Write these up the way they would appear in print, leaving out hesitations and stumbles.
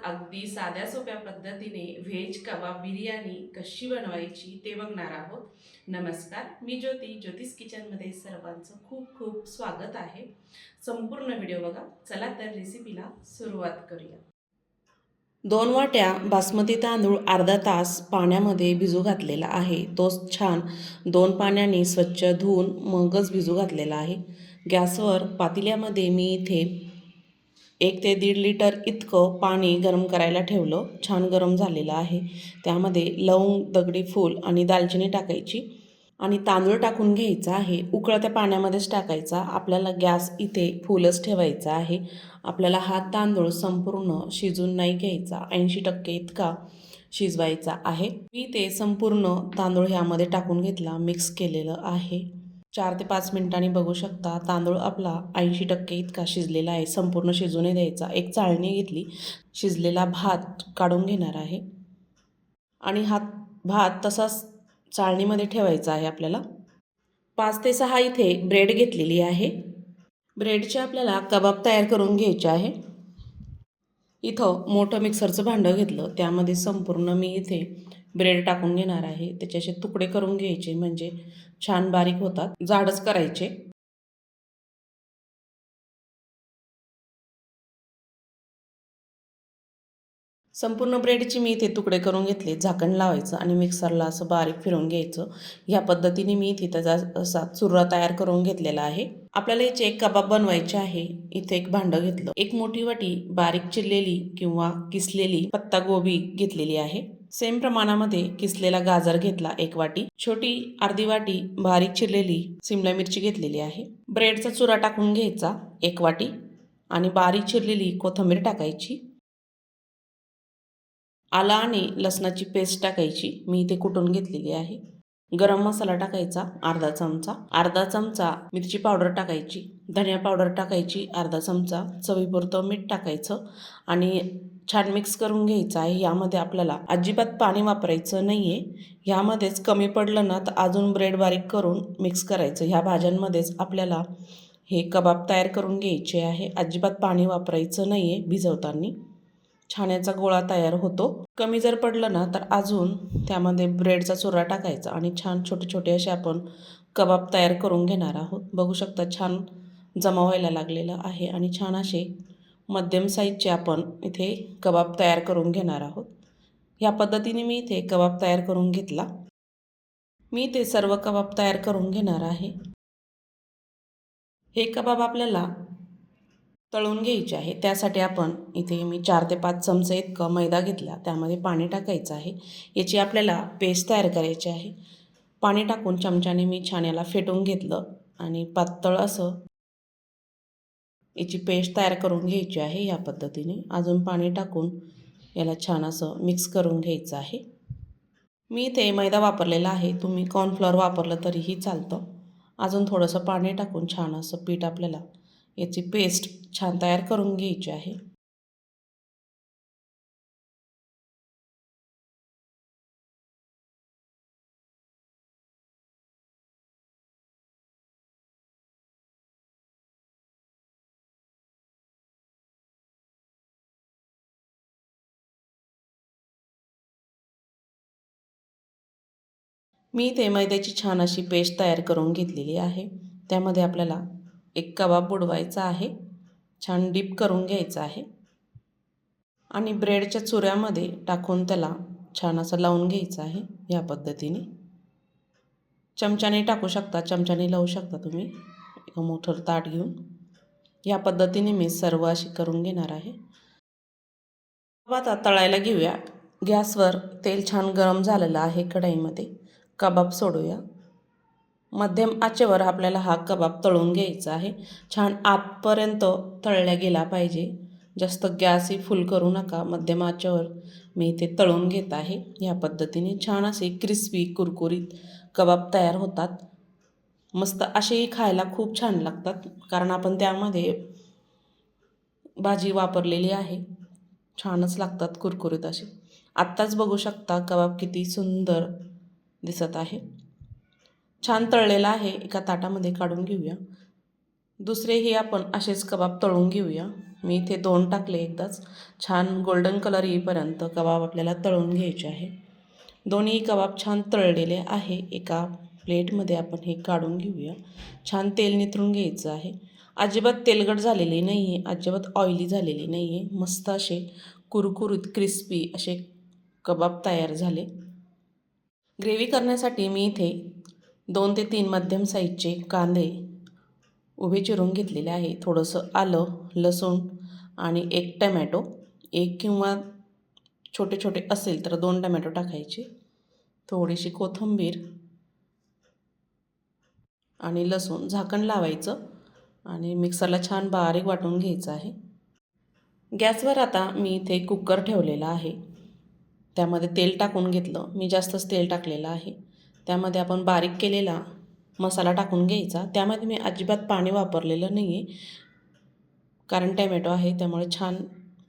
अगदी साध्या सोप्या पद्धतीने व्हेज कबाब बिर्याणी कशी बनवायची ते बघणार आहोत. नमस्कार, मी ज्योतिष किचनमध्ये सर्वांचं खूप खूप स्वागत आहे. संपूर्ण व्हिडिओ बघा. चला तर रेसिपीला सुरुवात करूया. 2 वाट्या बासमती तांदूळ अर्धा तास पाण्यामध्ये भिजू घातलेला आहे. तोच छान 2 पाण्याने स्वच्छ धुवून मगच भिजू घातलेला आहे. गॅसवर पातेल्यामध्ये मी इथे 1 ते 1.5 लिटर इतकं पाणी गरम करायला ठेवलं. छान गरम झालेलं आहे. त्यामध्ये लवंग, दगडी फूल आणि दालचिनी टाकायची आणि तांदूळ टाकून घ्यायचा आहे. उकळत्या पाण्यामध्येच टाकायचा. आपल्याला गॅस इथे फुलच ठेवायचा आहे. आपल्याला हा तांदूळ संपूर्ण शिजून नाही घ्यायचा, 80% इतका शिजवायचा आहे. मी ते संपूर्ण तांदूळ ह्यामध्ये टाकून घेतला, मिक्स केलेलं आहे. 4 ते 5 मिनिटांनी बघू शकता तांदूळ आपला 80% इतका शिजलेला आहे. संपूर्ण शिजू नाही द्यायचा. एक चाळणी घेतली, शिजलेला भात काढून घेणार आहे आणि हा भात तसाच चाळणीमध्ये ठेवायचा आहे आपल्याला. 5 ते 6 इथे ब्रेड घेतलेली आहे. ब्रेडचे आपल्याला कबाब तयार करून घ्यायचे आहे. इथं मोठं मिक्सरचं भांडं घेतलं, त्यामध्ये संपूर्ण मी इथे ब्रेड टाकून घेणार आहे. त्याचे असे तुकडे करून घ्यायचे, म्हणजे छान बारीक होतात. जाडच करायचे. संपूर्ण ब्रेडची मी इथे तुकडे करून घेतले. झाकण लावायचं आणि मिक्सरला असं बारीक फिरवून घ्यायचं. ह्या पद्धतीने मी इथे त्याचा असा चुर्रा तयार करून घेतलेला आहे. आपल्याला याचे एक कबाब बनवायचे आहे. इथे एक भांडं घेतलं. एक मोठी वाटी बारीक चिरलेली किंवा किसलेली पत्ता गोबी घेतलेली आहे. सेम प्रमाणामध्ये किसलेला गाजर घेतला 1 वाटी. छोटी अर्धी वाटी बारीक चिरलेली सिमला मिरची घेतलेली आहे. ब्रेडचा चुरा टाकून घ्यायचा 1 वाटी आणि बारीक चिरलेली कोथिंबीर टाकायची. आला आणि लसणाची पेस्ट टाकायची, मी इथे कुटून घेतलेली आहे. गरम मसाला टाकायचा अर्धा चमचा मिरची पावडर टाकायची, धनिया पावडर टाकायची अर्धा चमचा, चवीपुरतं मीठ टाकायचं आणि छान मिक्स करून घ्यायचं आहे. यामध्ये आपल्याला अजिबात पाणी वापरायचं नाही आहे. ह्यामध्येच कमी पडलं ना तर अजून ब्रेड बारीक करून मिक्स करायचं. ह्या भाज्यांमध्येच आपल्याला हे कबाब तयार करून घ्यायचे आहे. अजिबात पाणी वापरायचं नाही आहे भिजवताना. छाण्याचा गोळा तयार होतो. कमी जर पडलं ना तर अजून त्यामध्ये ब्रेडचा चुरा टाकायचा आणि छान छोटे छोटे असे आपण कबाब तयार करून घेणार आहोत. बघू शकता छान जमा व्हायला लागलेलं आहे आणि छान असे मध्यम साईजचे आपण इथे कबाब तयार करून घेणार आहोत. ह्या पद्धतीने मी इथे कबाब तयार करून घेतला. मी ते सर्व कबाब तयार करून घेणार आहे. हे कबाब आपल्याला तळून घ्यायचे आहे. त्यासाठी आपण इथे मी 4 ते 5 चमचे इतकं मैदा घेतला, त्यामध्ये पाणी टाकायचं आहे. याची आपल्याला पेस्ट तयार करायची आहे. पाणी टाकून चमच्याने मी छान याला फेटून घेतलं आणि पातळ असं याची पेस्ट तयार करून घ्यायची आहे. या पद्धतीने अजून पाणी टाकून याला छान असं मिक्स करून घ्यायचं आहे. मी इथे मैदा वापरलेला आहे, तुम्ही कॉर्नफ्लॉवर वापरलं तरीही चालतं. अजून थोडंसं पाणी टाकून छान असं पीठ आपल्याला याची पेस्ट छान तयार करून घ्यायची आहे. मी इथे मैद्याची छान अशी पेस्ट तयार करून घेतलेली आहे. त्यामध्ये आपल्याला एक कबाब बुडवायचा आहे, छान डीप करून घ्यायचा आहे आणि ब्रेडच्या चुऱ्यामध्ये टाकून त्याला छान असं लावून घ्यायचं आहे. या पद्धतीने चमच्याने टाकू शकता, चमच्याने लावू शकता तुम्ही, एक मोठं ताट घेऊन. या पद्धतीने मी सर्व अशी करून घेणार आहे. आता तळायला घेऊया. गॅसवर तेल छान गरम झालेलं आहे. कढईमध्ये कबाब सोडूया. मध्यम आचेवर आपल्याला हा कबाब तळून घ्यायचा आहे. छान आतपर्यंत तळल्या गेला पाहिजे. जास्त गॅसही फुल करू नका. मध्यम आचेवर मी इथे तळून घेत आहे. या पद्धतीने छान असे क्रिस्पी कुरकुरीत कबाब तयार होतात. मस्त असेही खायला खूप छान लागतात, कारण आपण त्यामध्ये भाजी वापरलेली आहे. छानच लागतात कुरकुरीत असे. आत्ताच बघू शकता कबाब किती सुंदर दिसत आहे. छान तळलेला आहे. एका ताटामध्ये काढून घेऊया. दुसरेही आपण असेच कबाब तळून घेऊया. मी इथे 2 टाकले एकदाच. छान गोल्डन कलर येईपर्यंत कबाब आपल्याला तळून घ्यायचे आहे. दोन्ही कबाब छान तळलेले आहे. एका प्लेटमध्ये आपण हे काढून घेऊया. छान तेल निथळून घ्यायचं आहे. अजिबात तेलकट झालेली नाही आहे, अजिबात ऑइली झालेली नाही आहे. मस्त असे कुरकुरीत क्रिस्पी असे कबाब तयार झाले. ग्रेव्ही करण्यासाठी मी इथे 2 ते 3 मध्यम साईजचे कांदे उभे चिरून घेतलेले आहे. थोडंसं आलं, लसूण आणि 1 टमॅटो, 1 किंवा छोटे छोटे असेल तर 2 टमॅटो टाकायचे. थोडीशी कोथिंबीर आणि लसूण, झाकण लावायचं आणि मिक्सरला छान बारीक वाटून घ्यायचं आहे. गॅसवर आता मी इथे कुकर ठेवलेला आहे. त्यामध्ये तेल टाकून घेतलं. मी जास्तच तेल टाकलेलं आहे. त्यामध्ये आपण बारीक केलेला मसाला टाकून घ्यायचा. त्यामध्ये मी अजिबात पाणी वापरलेलं नाही आहे, कारण टॅमॅटो आहे त्यामुळे छान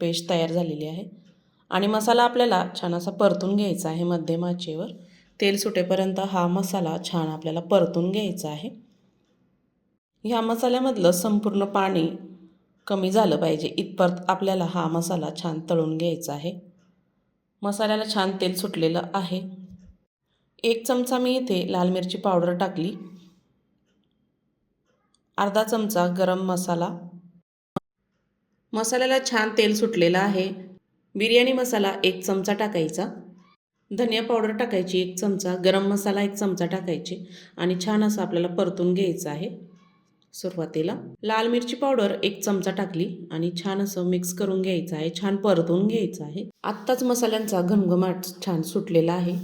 पेस्ट तयार झालेली आहे. आणि मसाला आपल्याला छान असा परतून घ्यायचा आहे मध्यम आचेवर. तेल सुटेपर्यंत हा मसाला छान आपल्याला परतून घ्यायचा आहे. ह्या मसाल्यामधलं संपूर्ण पाणी कमी झालं पाहिजे इथपर्यंत आपल्याला हा मसाला छान तळून घ्यायचा आहे. मसाल्याला छान तेल सुटलेलं आहे. 1 चमचा मी इथे लाल मिरची पावडर टाकली. अर्धा चमचा गरम मसाला. मसाल्याला छान तेल सुटलेलं आहे. बिर्याणी मसाला 1 चमचा टाकायचा. धनिया पावडर टाकायची 1 चमचा. गरम मसाला 1 चमचा टाकायचे आणि छान असं आपल्याला परतून घ्यायचं आहे. सुरुवातीला लाल मिरची पावडर 1 चमचा टाकली आणि छान असं मिक्स करून घ्यायचं आहे. छान परतून घ्यायचं आहे. आत्ताच मसाल्यांचा घमघमाट छान सुटलेला आहे.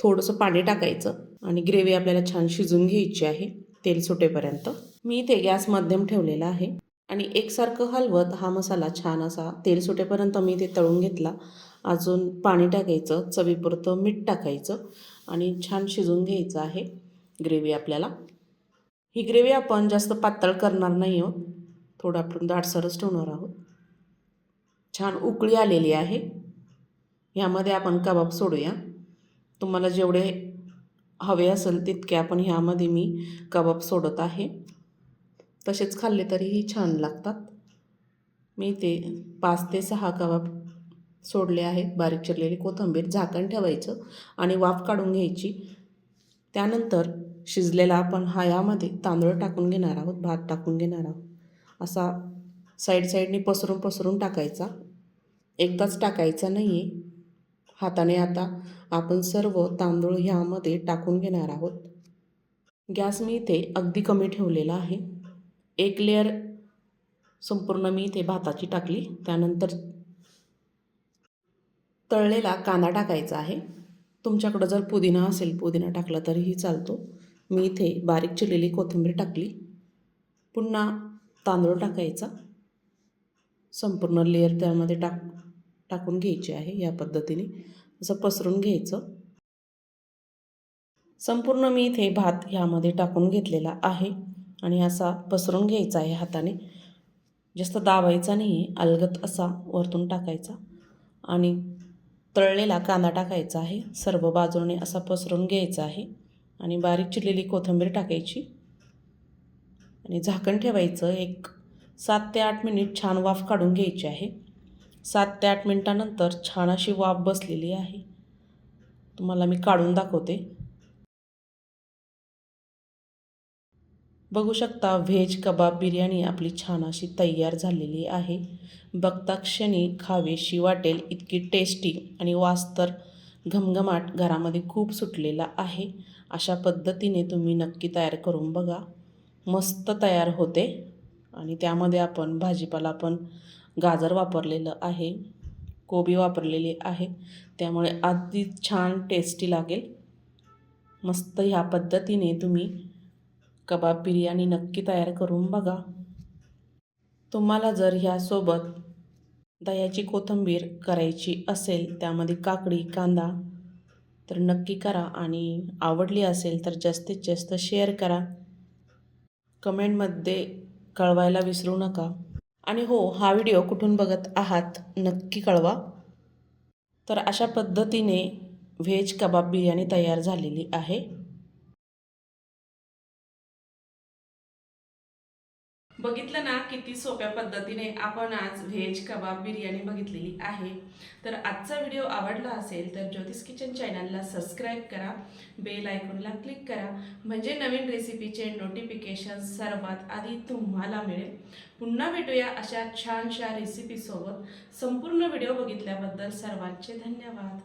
थोडंसं पाणी टाकायचं आणि ग्रेव्ही आपल्याला छान शिजून घ्यायची आहे तेल सुटेपर्यंत. मी इथे गॅस मध्यम ठेवलेला आहे आणि एकसारखं हलवत हा मसाला छान असा तेल सुटेपर्यंत मी इथे तळून घेतला. अजून पाणी टाकायचं, चवीपुरतं मीठ टाकायचं आणि छान शिजून घ्यायचं आहे ग्रेव्ही आपल्याला. ही ग्रेव्ही आपण जास्त पातळ करणार नाही आहोत, थोडं आपण दाटसरच ठेवणार आहोत. छान उकळी आलेली आहे. ह्यामध्ये आपण कबाब सोडूया. तुम्हाला जेवढे हवे असेल तितके आपण ह्यामध्ये मी कबाब सोडत आहे. तसेच खाल्ले तरीही छान लागतात. मी ते 5 ते 6 कबाब सोडले आहेत. बारीक चिरलेली कोथिंबीर, झाकण ठेवायचं आणि वाफ काढून घ्यायची. त्यानंतर शिजलेला आपण यामध्ये तांदूळ टाकून घेणार आहोत, भात टाकून घेणार आहोत. असा साईडने पसरून टाकायचा. एकदाच टाकायचा नाही आहे. हाताने आता आपण सर्व तांदूळ ह्यामध्ये टाकून घेणार आहोत. गॅस मी इथे अगदी कमी ठेवलेला आहे. 1 लेअर संपूर्ण मी इथे भाताची टाकली. त्यानंतर तळलेला कांदा टाकायचा आहे. तुमच्याकडं जर पुदिना असेल, पुदिना टाकला तरीही चालतो. मी इथे बारीक चिरलेली कोथिंबीर टाकली. पुन्हा तांदूळ टाकायचा. संपूर्ण लेअर त्यामध्ये टाकून घ्यायची आहे. या पद्धतीने असं पसरून घ्यायचं. संपूर्ण मी इथे भात ह्यामध्ये टाकून घेतलेला आहे आणि असा पसरून घ्यायचा आहे हाताने. जास्त दाबायचा नाही आहे, अलगद असा वरतून टाकायचा आणि तळलेला कांदा टाकायचा आहे. सर्व बाजूने असा पसरून घ्यायचा आहे आणि बारीक चिरलेली कोथिंबीर टाकायची आणि झाकण ठेवायचं. 7 ते 8 मिनिट छान वाफ काढून घ्यायची आहे. 7 ते 8 मिनिटानंतर छान अशी वाफ बसलेली आहे. तुम्हाला मी काढून दाखवते. बघू शकता व्हेज कबाब बिर्याणी आपली छान अशी तयार झालेली आहे. बघता क्षणी खावीशी वाटेल इतकी टेस्टी आणि वास तर घमघमाट घरामध्ये खूप सुटलेला आहे. अशा पद्धतीने तुम्ही नक्की तयार करून बघा. मस्त तयार होते आणि त्यामध्ये आपण भाजीपाला पण गाजर वापरलेलं आहे, कोबी वापरलेली आहे, त्यामुळे अगदी छान टेस्टी लागेल. मस्त ह्या पद्धतीने तुम्ही कबाब बिर्याणी नक्की तयार करून बघा. तुम्हाला जर ह्यासोबत दह्याची कोथिंबीर करायची असेल, त्यामध्ये काकडी, कांदा, तर नक्की करा आणि आवडली असेल तर जास्तीत जास्त शेअर करा. कमेंटमध्ये कळवायला विसरू नका. आणि हो, हा व्हिडिओ कुठून बघत आहात नक्की कळवा. तर अशा पद्धतीने व्हेज कबाब बिर्याणी तयार झालेली आहे. बघितलं ना किती सोप्या पद्धतीने आपण आज व्हेज कबाब बिर्याणी बघितलेली आहे. तर आजचा व्हिडिओ आवडला असेल तर ज्योतिष किचन चॅनलला सबस्क्राईब करा, बेल आयकॉनला क्लिक करा, म्हणजे नवीन रेसिपीचे नोटिफिकेशन सर्वात आधी तुम्हाला मिळेल. पुन्हा भेटूया अशा छानशा रेसिपीसोबत. संपूर्ण व्हिडिओ बघितल्याबद्दल सर्वांचे धन्यवाद.